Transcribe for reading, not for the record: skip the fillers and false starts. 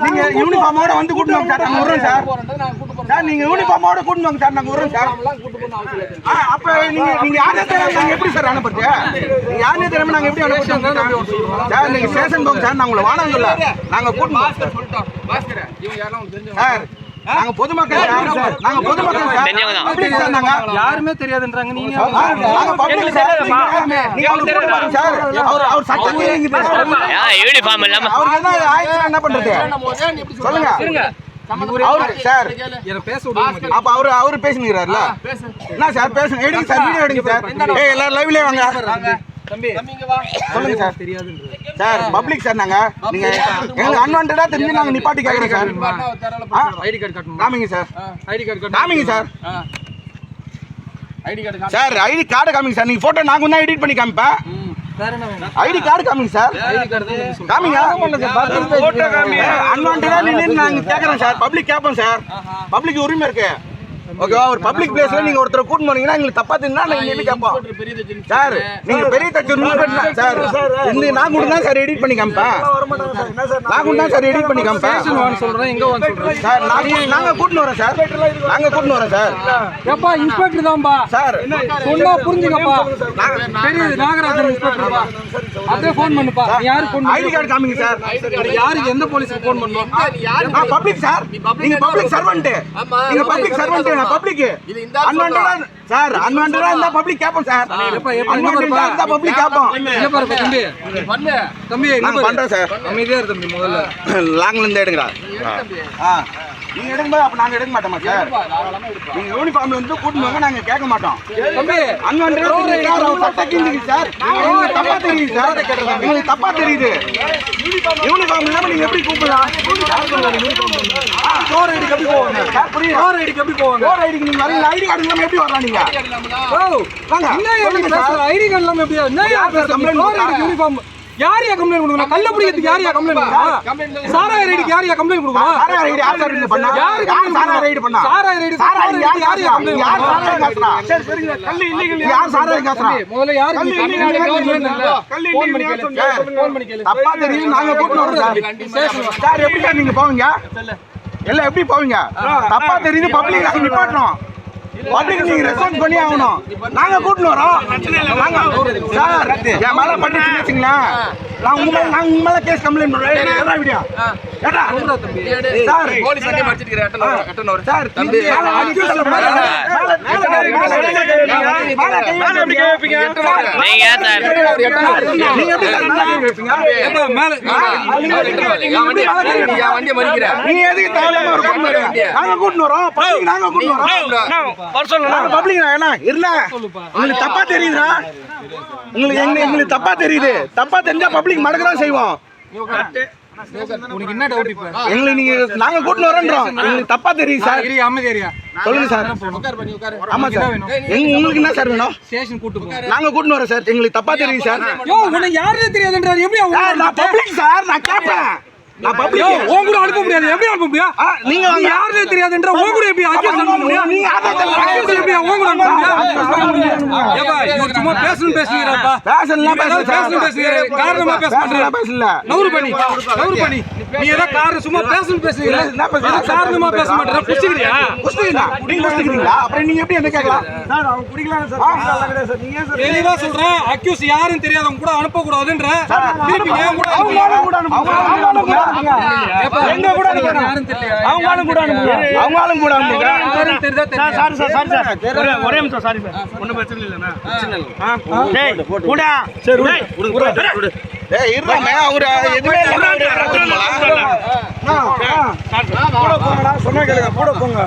நீங்க யூனிஃபார்மோட வந்து கூட்டு வாங்க சார், நாங்க வரோம் சார். சார் நீங்க யூனிஃபார்மோட கூட்டு வாங்க சார், நாங்க வரோம் சார். அப்ப நீங்க யாரே தெரியாம நாங்க எப்படி சார் அனுப்புறது? நீங்க யாரே தெரியாம நாங்க எப்படி அனுப்புறது சார்? நீங்க ஸ்டேஷன் போங்க சார், நாங்க உங்களை வாடகை இல்ல, நாங்க கூட்டு சார். நாங்க பொதுமக்கள் சார், நாங்க பொதுமக்கள் சார். அப்படி சார் நாங்க யாருமே தெரியாதுன்றாங்க. நீங்க நாங்க பப்ளிக் சார். நீங்க கூட்டு சார். அவர் சட்டத்தை யூனிஃபார்ம் இல்லாம அவர் என்ன ஆயிடுச்சு, என்ன பண்றது சொல்லுங்க. அவரு சார் அப்ப அவரு பேசுகிறாருல, என்ன சார் பேசுங்க, எடுங்க சார், வீடியோ எடுங்க சார். எல்லாரும் லைவ்லயே வாங்க சொல்லுங்க சார். சார் பப்ளிக் சார், நாங்க நீங்க எங்களுக்கு அன்வான்டா தெரிஞ்சு நாங்க நிப்பாட்டி கேக்குறோம் சார். ஐடி கார்டு காட்டுங்க. காமிங்க சார், ஐடி கார்டு காமிங்க சார். சார் ஐடி கார்டு காமிங்க சார். நீங்க போட்டோ நாங்க தான் எடிட் பண்ணி காமிப்பேன். ஐடி கார்டு காமிங்க சார், காமிங்க. அன்வான்டா நின்னு நாங்க கேக்குறோம் சார், பப்ளிக் கேட்போம் சார். பப்ளிக் உரிமை இருக்கு ஓகேவா? ஒரு பப்ளிக் பிளேஸ்ல நீங்க ஒருத்தரை கூட்டு போனீங்கன்னா எங்களுக்கு தப்பா தெரிஞ்சா நாங்க என்ன கேட்போம் சார். நீங்க பெரிய தச்சு சார், இந்த நான் கூட தான் சார் எடிட் பண்ணி காமிப்பேன். நான் கூட தான் சார் எடிட் பண்ணி காமிப்பேன் சொல்றேன். எங்க வந்து சொல்றேன் சார், நாங்க கூட்டு வரோம் சார், நாங்க கூட்டு வரோம் சார். எப்பா இன்ஸ்பெக்டர் தான்பா சார், சொன்னா புரிஞ்சுக்கப்பா. தெரியுது நாகராஜன் இன்ஸ்பெக்டர் பா. அப்படியே ஃபோன் பண்ணுப்பா. நீ யாரு ஃபோன் ஐடி கார்டு காமிங்க சார். யாருக்கு எந்த போலீஸ்க்கு ஃபோன் பண்ணனும்? நான் பப்ளிக் சார், நீங்க பப்ளிக் சர்வன்ட், நீங்க பப்ளிக் சர்வன்ட், நான் பப்ளிக். அன்வான்டடா சார், அன்வான்டடா இந்த பப்ளிக் கேப்போம் சார். அன்வான்டடா இந்த பப்ளிக் கேப்போம். இங்க பாருங்க தம்பி, பண்ணு தம்பி. நான் பண்றேன் சார். அமைதியா இரு தம்பி. முதல்ல லாங்ல இருந்து எடுங்கடா. நீங்க எடுக்கும்போது அப்ப நாங்க எடுக்க மாட்டோமா சார்? நீங்க யூனிஃபார்ம்ல வந்து கூட்டிட்டு வாங்க, நாங்க கேட்க மாட்டோம் தம்பி. அன்வான்டடா சட்ட கிழிஞ்சிங்க சார். உங்களுக்கு தப்பா தெரியுது சார், உங்களுக்கு தப்பா தெரியுது. யூனிஃபார்ம் இல்லாம நீங்க எப்படி கூப்பிடலாம்? டோர் ஐடிக்கு எப்படி போவாங்க சார்? புரியுது, டோர் ஐடிக்கு எப்படி போவாங்க? டோர் ஐடிக்கு நீங்க வரீங்க, ஐடி கார்டு இல்லாம எப்படி வரலாம் நீங்க? வாங்க, என்ன பேசுற? ஐடி கார்டு இல்லாம எப்படி? என்ன பேசுற? டோர் ஐடிக்கு யூனிஃபார்ம் யாரையா கம்ப்ளைண்ட் கொடுக்கணும்? கள்ள பிடிக்கிறதுக்கு யாரையா கம்ப்ளைண்ட் கொடுக்கணும்? சாராய ரைடுக்கு யாரையா கம்ப்ளைண்ட் கொடுக்கணும்? சாராய ரைடு யார் சார் இது பண்ணா? யார் சாராய ரைடு பண்ணா? சாராய ரைடு யாரையா கம்ப்ளைண்ட்? யார் சாராய காசுறா? சரி சரிங்க, கள்ள இல்லீகல் யார் சாராய காசுறா? முதல்ல யார் கள்ள இல்லீகல் கவர்மெண்ட் இல்ல, கள்ள இல்லீகல் ஃபோன் பண்ணி கேளு. தப்பா தெரியும், நாங்க கூட்டி வரோம் சார். சார் எப்படி சார் நீங்க போவீங்க? எல்லாம் எப்படி போவீங்க? தப்பா தெரியுது, பப்ளிக் நாங்க நிப்பாட்டறோம். பப்ளிக் நீங்க ரெஸ்பான்ஸ் பண்ணி ஆகணும். நாங்க கூட்டிட்டு வரோம். சார் என் மேல பண்ணிட்டு வச்சுங்களா, நான் உங்க மேல கேஸ் கம்ப்ளைண்ட் பண்றேன். என்ன வீடியோ ஏடா சார், போலீஸ் வந்து மடிச்சிட்டு அட்டனவர் சார் தம்பி அக்யூஸ்ல மேல எப்படி கேப்பீங்க? நீங்க சார் நீங்க எப்படி சார் மேல கேப்பீங்க? மேல நீங்க வண்டியை மறிக்கிற நீங்க எதுக்கு தேவையில்லாம ஒரு கூட்டிட்டு நாங்க கூட்டிட்டு வரோம். பப்ளிக் நாங்க கூட்டிட்டு வரோம். பப்ளிக் என்ன இல்ல, உங்களுக்கு தப்பா தெரியுதா? உங்களுக்கு தப்பா தெரியுது. தப்பா தெரிஞ்சா பப்ளிக் மடக்கதான் செய்வோம். உனக்கு என்ன டவுட்? இப்ப எங்களுக்கு நீங்க நாங்க கூட்டிட்டு வரோன்றோம், உங்களுக்கு தப்பா தெரியுது சார். அமைதியா சொல்லுங்க சார். ஆமா சார், உங்களுக்கு என்ன சார் வேணும்? ஸ்டேஷன் கூட்டிட்டு போங்க. நாங்க கூட்டிட்டு வரோம் சார், எங்களுக்கு தப்பா தெரியுது சார். யோ உனக்கு யாரே தெரியாதுன்றாரு. எப்படி நான் பப்ளிக் சார், நான் கேட்பேன். நான் பப்ளிக் உன் கூட அனுப்ப முடியாது. எப்படி அனுப்ப முடியும்? நீங்க யாரே தெரியாதுன்ற உன் கூட எப்படி அட்ஜஸ்ட் பண்ண முடியும்? நீங்க அட்ஜஸ்ட் எப்படி உன் கூட அனுப்ப முடியும்? ஏப்பா இவர் சும்மா பேசணும் பேசுறீங்கப்பா. பேசலாம் பேசுறீங்க, காரணமா பேசல. நவுறு பண்ணி நீ ஏதோ காரணம் சும்மா பேசணும் பேசுறீங்க, காரணமா பேச மாட்டேற. புடிச்சிக்கிறியா? புடிச்சிக்கிறீங்களா? அப்புறம் நீங்க எப்படி என்ன கேட்கலாம் சார்? அவங்க குடிக்கலாம் சார், கிடையாது சார். நீங்க சார் தெளிவா சொல்றேன், அக்யூஸ் யாரும் தெரியாதவங்க கூட அனுப்ப கூடாதுன்ற. திருப்பி ஏன் கூட அவங்களும் கூட அனுப்புங்க. எங்க கூட அனுப்புங்க. யாரும் தெரியல. அவங்களும் கூட அனுப்புங்க. அவங்களும் கூட அனுப்புங்க. தெரியுதா? சார் சார் ஒரே நிமிஷம். சாரி சார், ஒண்ணும் பிரச்சனை இல்லண்ணா. பிரச்சனை இல்ல. டேய் கூட சரி விடு. டேய் இருடா, அவரு எதுமே இல்ல. கூட போங்கடா, சொன்னா கேளுங்க. கூட போங்க.